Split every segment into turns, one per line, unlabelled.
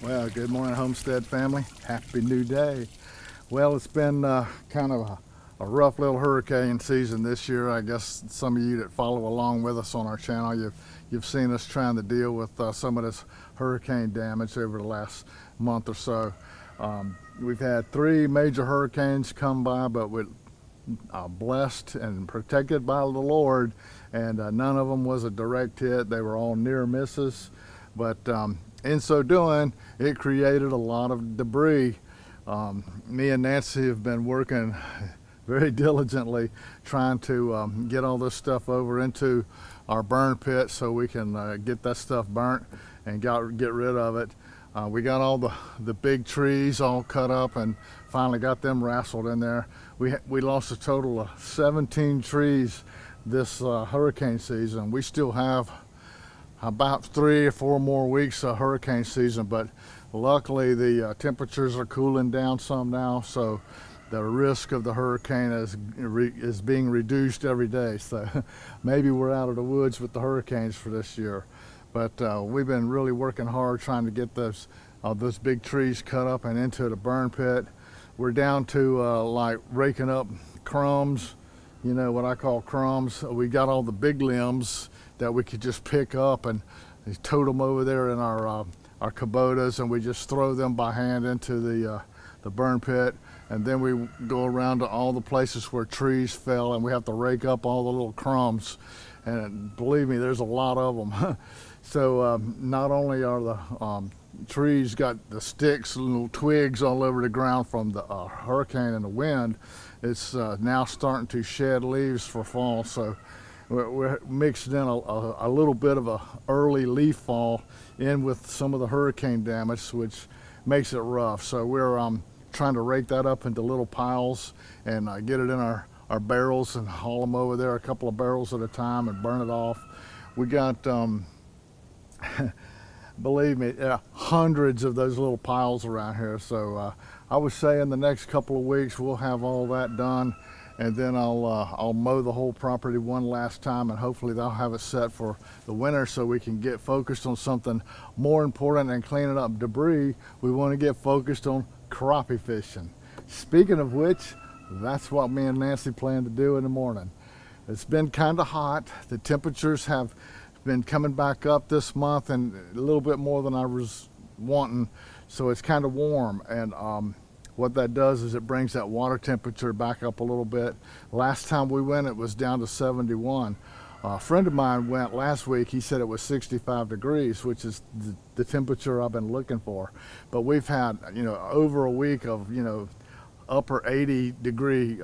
Well, good morning, Homestead family. Happy new day. Well, it's been kind of a rough little hurricane season this year. I guess some of you that follow along with us on our channel, you've seen us trying to deal with some of this hurricane damage over the last month or so. We've had 3 major hurricanes come by, but we're blessed and protected by the Lord, and none of them was a direct hit. They were all near misses, but in so doing, it created a lot of debris. Me and Nancy have been working very diligently trying to get all this stuff over into our burn pit so we can get that stuff burnt and get rid of it. We got all the big trees all cut up and finally got them wrestled in there. We lost a total of 17 trees this hurricane season. We still have about 3 or 4 more weeks of hurricane season, but luckily the temperatures are cooling down some now, so the risk of the hurricane is being reduced every day. So maybe we're out of the woods with the hurricanes for this year. But we've been really working hard trying to get those big trees cut up and into the burn pit. We're down to like raking up crumbs, you know what I call crumbs. We got all the big limbs that we could just pick up and tote them over there in our Kubotas, and we just throw them by hand into the burn pit. And then we go around to all the places where trees fell, and we have to rake up all the little crumbs. And believe me, there's a lot of them. So not only are the trees got the sticks, little twigs all over the ground from the hurricane and the wind, it's now starting to shed leaves for fall. So we're mixed in a little bit of a early leaf fall in with some of the hurricane damage, which makes it rough. So we're trying to rake that up into little piles and get it in our barrels and haul them over there a couple of barrels at a time and burn it off. We got believe me, hundreds of those little piles around here. So I would say in the next couple of weeks we'll have all that done, and then I'll mow the whole property one last time, and hopefully they'll have it set for the winter so we can get focused on something more important than cleaning up debris. We want to get focused on crappie fishing. Speaking of which, that's what me and Nancy plan to do in the morning. It's been kind of hot. The temperatures have been coming back up this month and a little bit more than I was wanting, so it's kind of warm, and what that does is it brings that water temperature back up a little bit. Last time we went, it was down to 71. A friend of mine went last week. He said it was 65 degrees, which is the temperature I've been looking for. But we've had, over a week of, upper 80-degree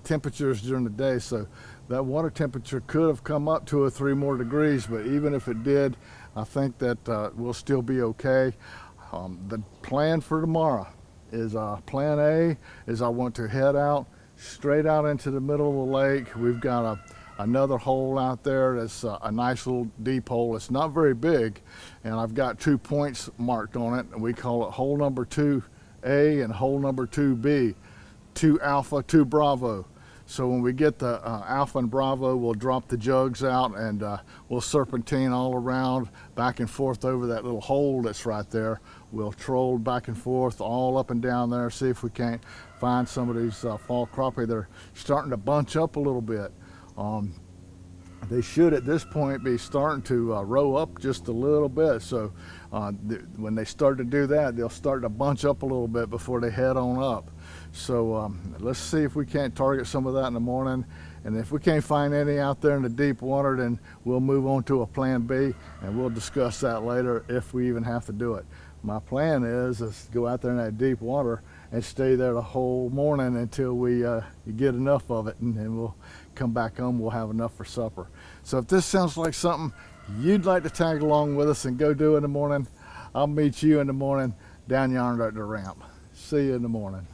temperatures during the day. So that water temperature could have come up 2 or 3 more degrees, but even if it did, I think that we'll still be okay. The plan for tomorrow is plan A is I want to head out straight out into the middle of the lake. We've got another hole out there that's a nice little deep hole. It's not very big, and I've got 2 points marked on it, and we call it hole number 2A and hole number 2B, 2 Alpha, 2 Bravo. So when we get the Alpha and Bravo, we'll drop the jugs out, and we'll serpentine all around, back and forth over that little hole that's right there. We'll troll back and forth all up and down there, see if we can't find some of these fall crappie. They're starting to bunch up a little bit. They should at this point be starting to row up just a little bit. So when they start to do that, they'll start to bunch up a little bit before they head on up. So let's see if we can't target some of that in the morning. And if we can't find any out there in the deep water, then we'll move on to a plan B, and we'll discuss that later if we even have to do it. My plan is to go out there in that deep water and stay there the whole morning until we get enough of it, and then we'll come back home. We'll have enough for supper. So if this sounds like something you'd like to tag along with us and go do in the morning, I'll meet you in the morning down yonder at the ramp. See you in the morning.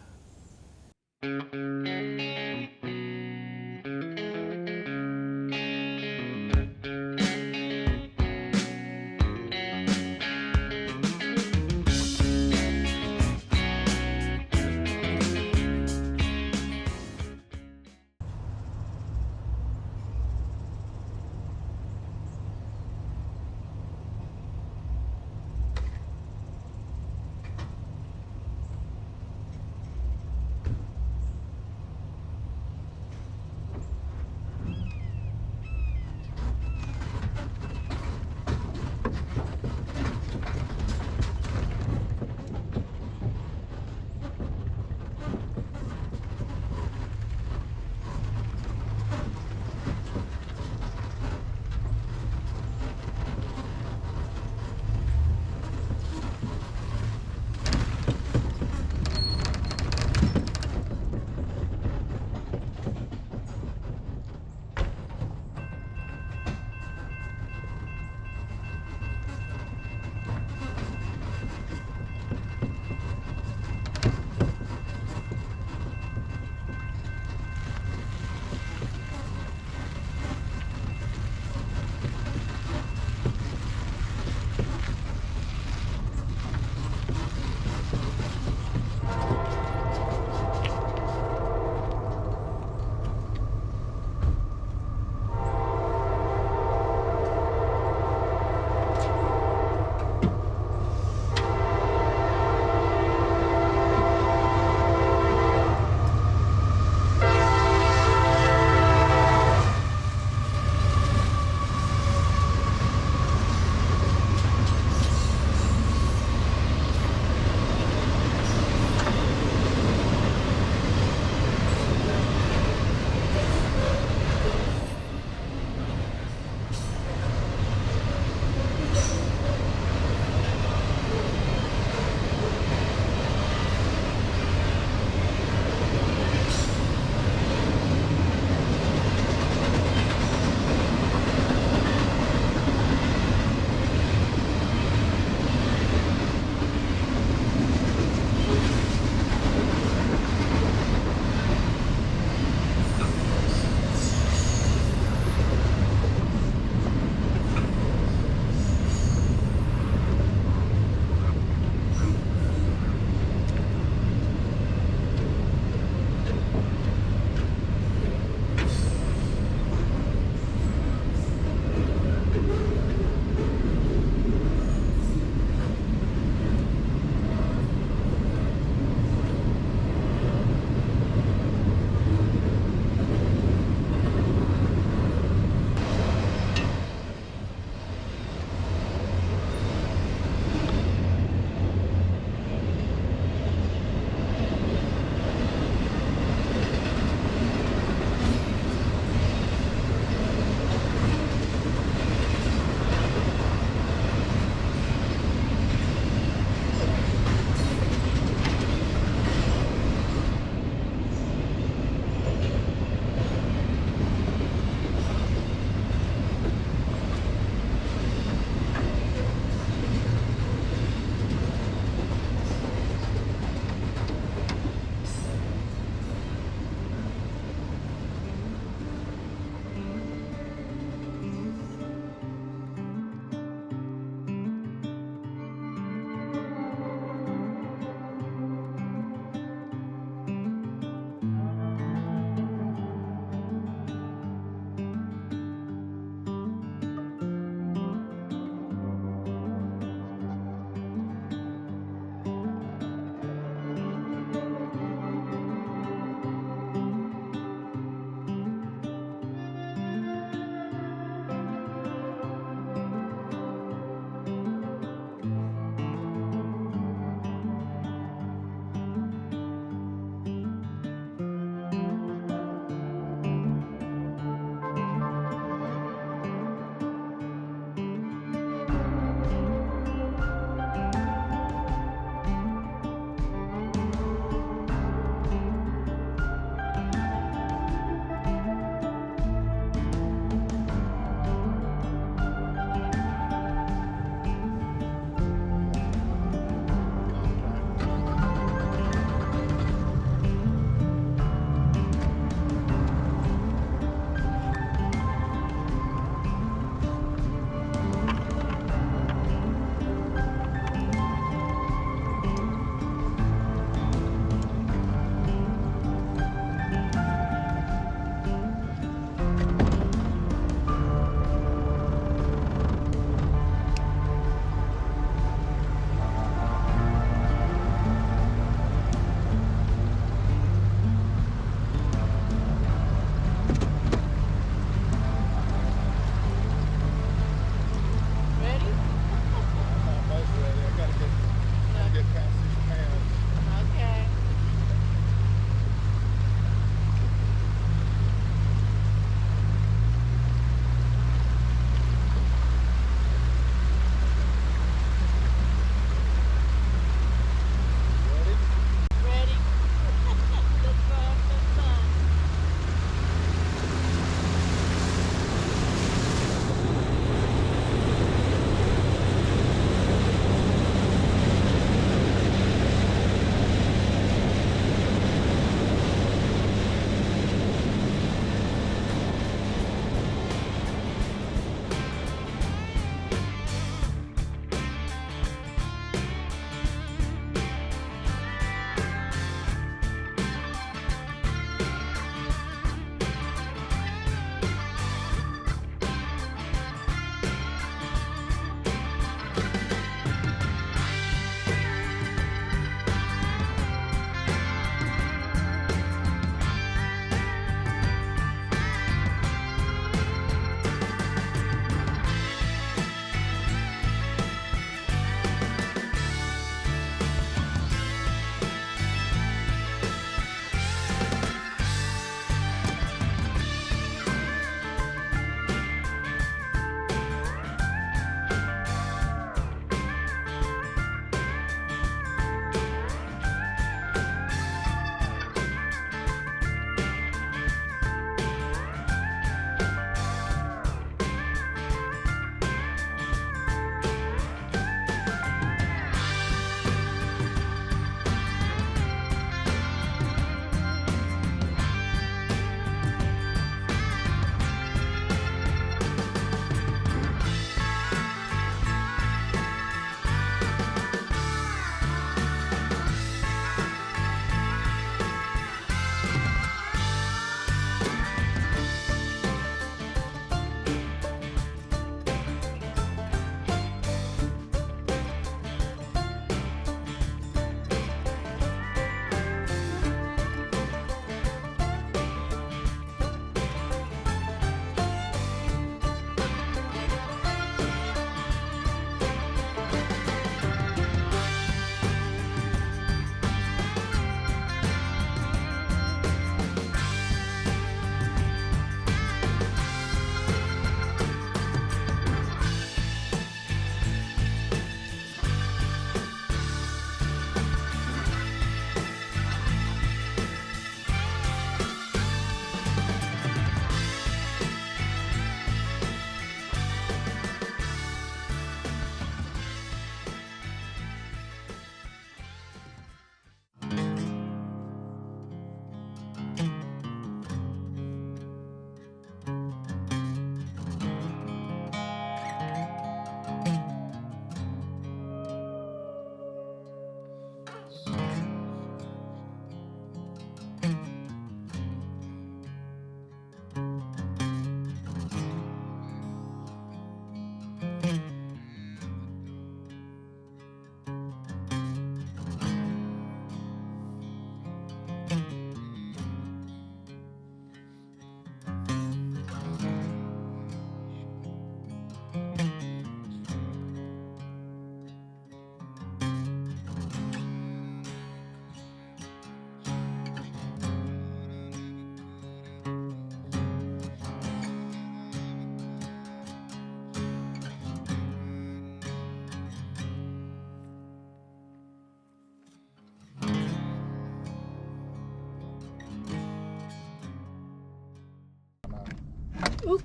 Oop.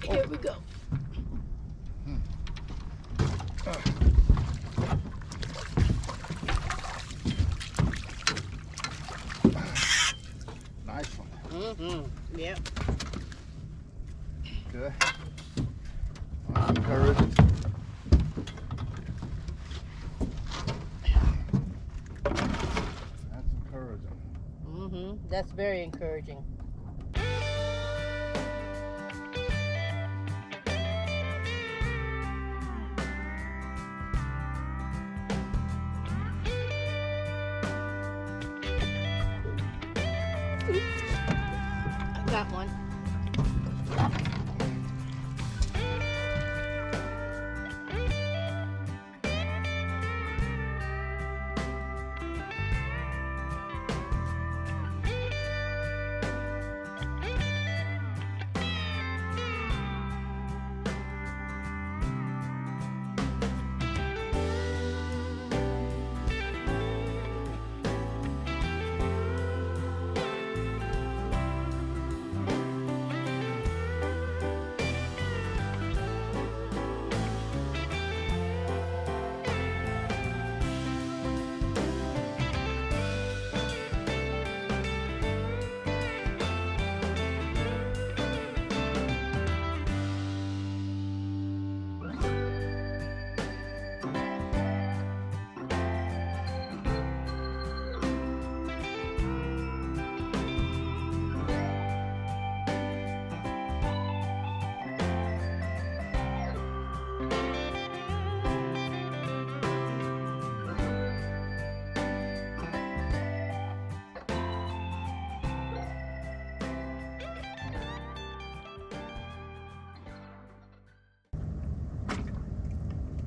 Here we go.
Nice one.
Mm-hmm. Yep.
Okay. That's encouraging. That's encouraging.
Mm-hmm. That's very encouraging. I got one.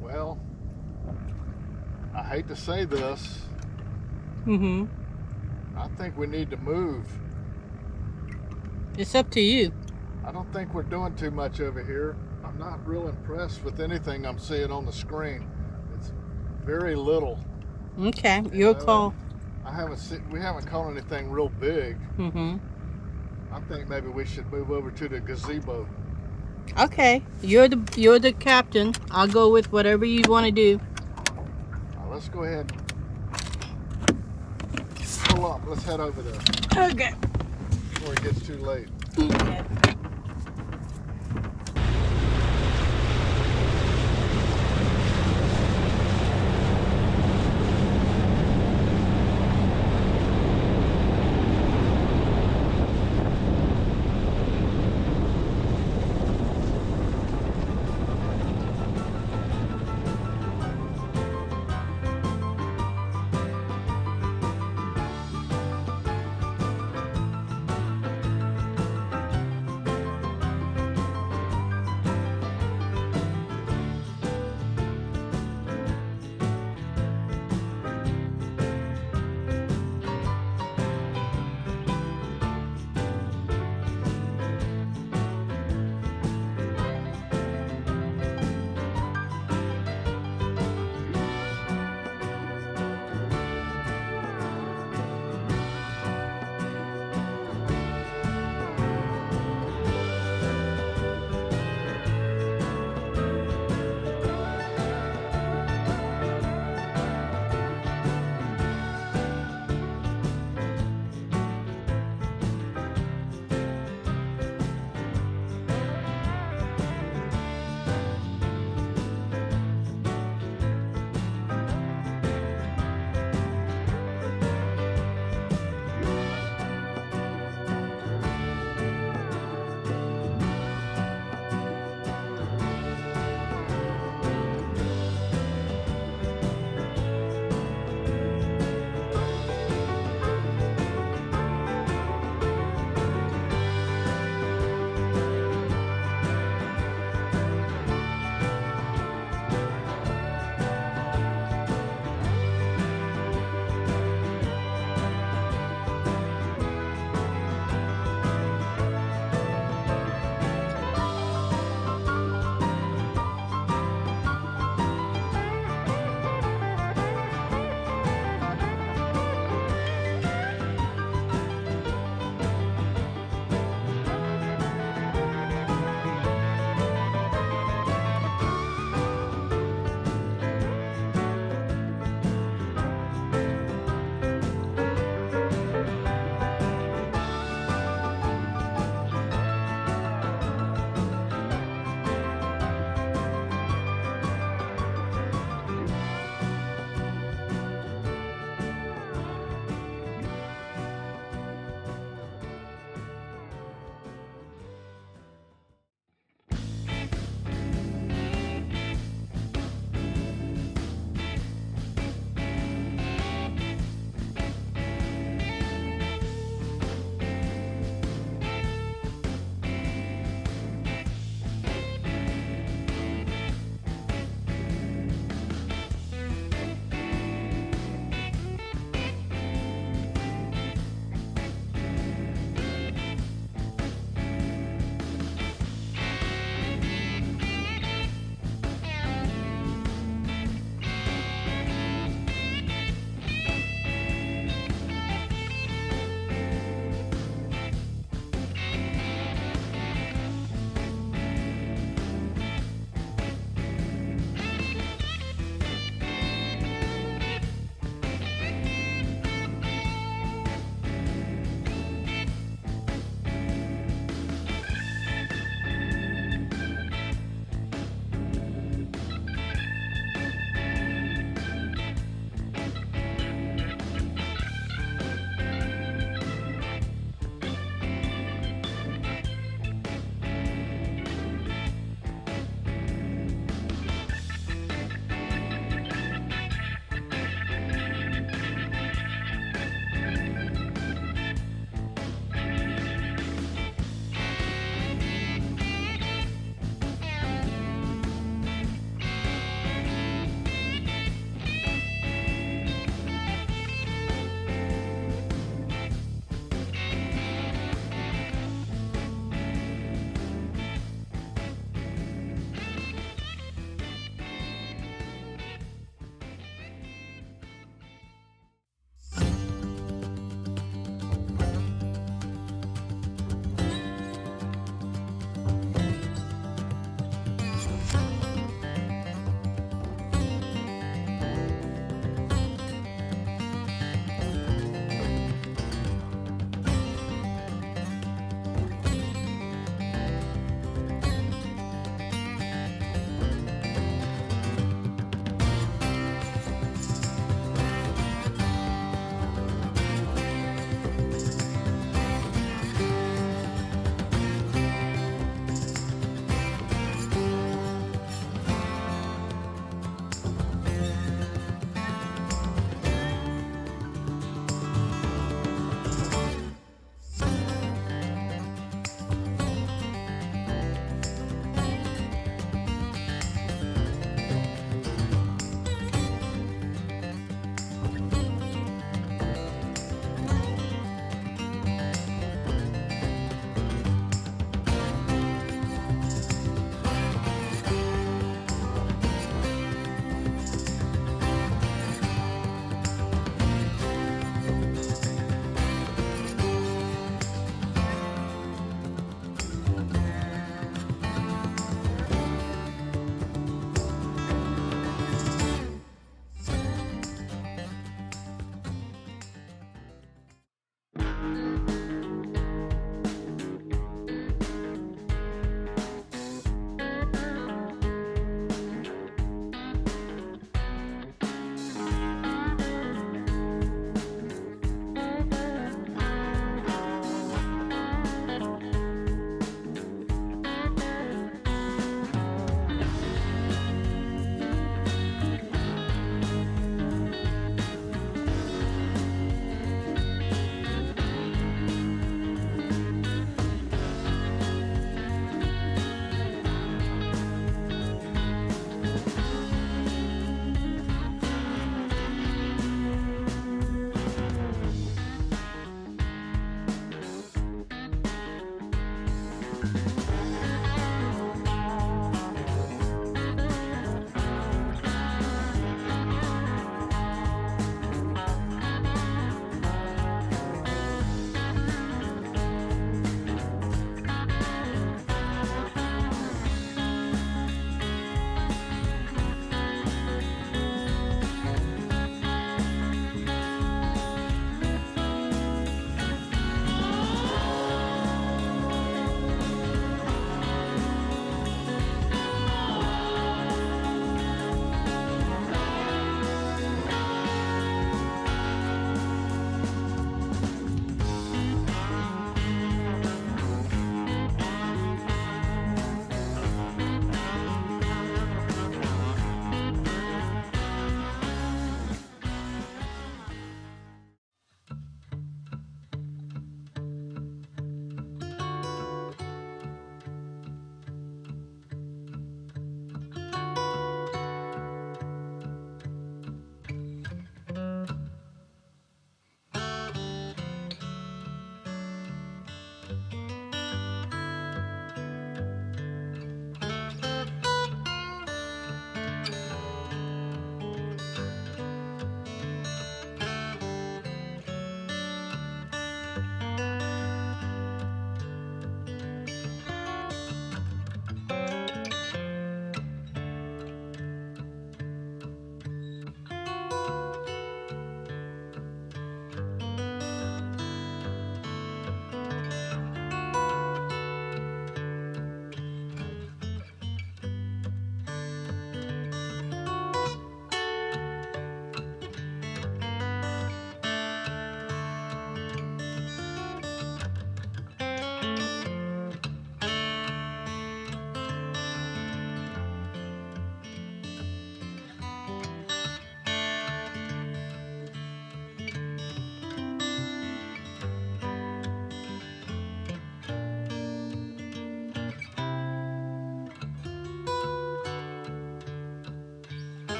Well, I hate to say this.
Mm-hmm.
I think we need to move.
It's up to you.
I don't think we're doing too much over here. I'm not real impressed with anything I'm seeing on the screen. It's very little.
Okay, your call.
We haven't caught anything real big.
Mm-hmm.
I think maybe we should move over to the gazebo.
Okay, you're the captain. I'll go with whatever you want to do.
Let's go ahead. Pull up. Let's head over there
Okay.
before it gets too late.
Okay.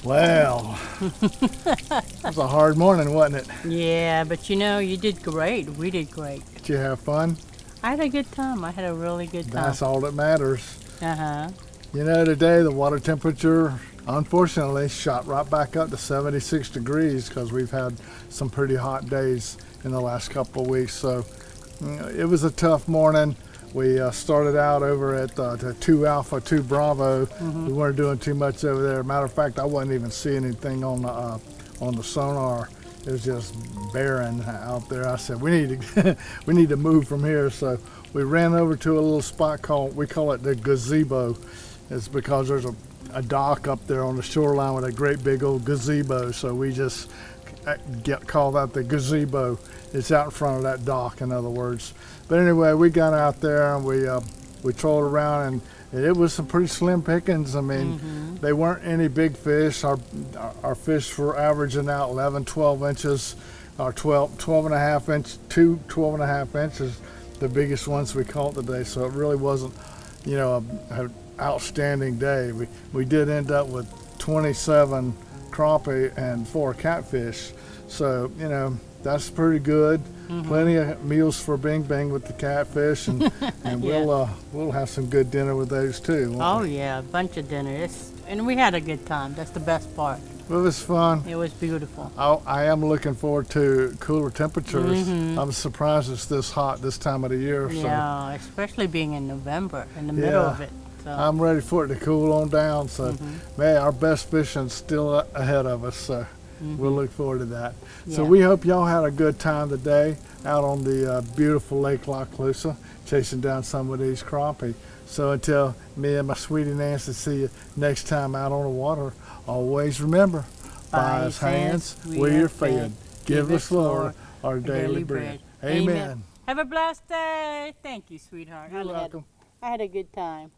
Well, it was a hard morning, wasn't it?
Yeah, but you know, you did great. We did great.
Did you have fun?
I had a good time. I had a really good time.
That's all that matters.
Uh-huh.
You know, today the water temperature, unfortunately, shot right back up to 76 degrees because we've had some pretty hot days in the last couple of weeks. So it was a tough morning. We started out over at the 2 Alpha, 2 Bravo. We weren't doing too much over there. Matter of fact, I wasn't even seeing anything on the sonar. It was just barren out there. I said, we need to move from here. So we ran over to a little spot we call it the gazebo. It's because there's a dock up there on the shoreline with a great big old gazebo. So we just call that the gazebo. It's out in front of that dock, in other words. But anyway, we got out there and we trolled around, and it was some pretty slim pickings. I mean, they weren't any big fish. Our fish were averaging out 11, 12 inches, or 12 and a half inch, 12 and a half inches, the biggest ones we caught today. So it really wasn't, you know, an outstanding day. We did end up with 27 crappie and 4 catfish. So, you know, that's pretty good. Plenty of meals for Bing Bing with the catfish, and
Yeah.
we'll have some good dinner with those too. won't
Oh,
we?
yeah, a bunch of dinner. And we had a good time. That's the best part.
Well, it was fun.
It was beautiful.
I am looking forward to cooler temperatures. I'm surprised it's this hot this time of the year. So
Yeah, especially being in November, in the middle of it. So.
I'm ready for it to cool on down. So, man, our best fishing's still ahead of us. So we'll look forward to that. So
Yeah.
we hope y'all had a good time today out on the beautiful Lake Lochloosa, chasing down some of these crappie. So until me and my sweetie Nancy see you next time out on the water, always remember, by His hands we are fed. Give us, Lord, our daily bread. Amen.
Have a blessed day. Thank you, sweetheart.
You're welcome.
I had a good time.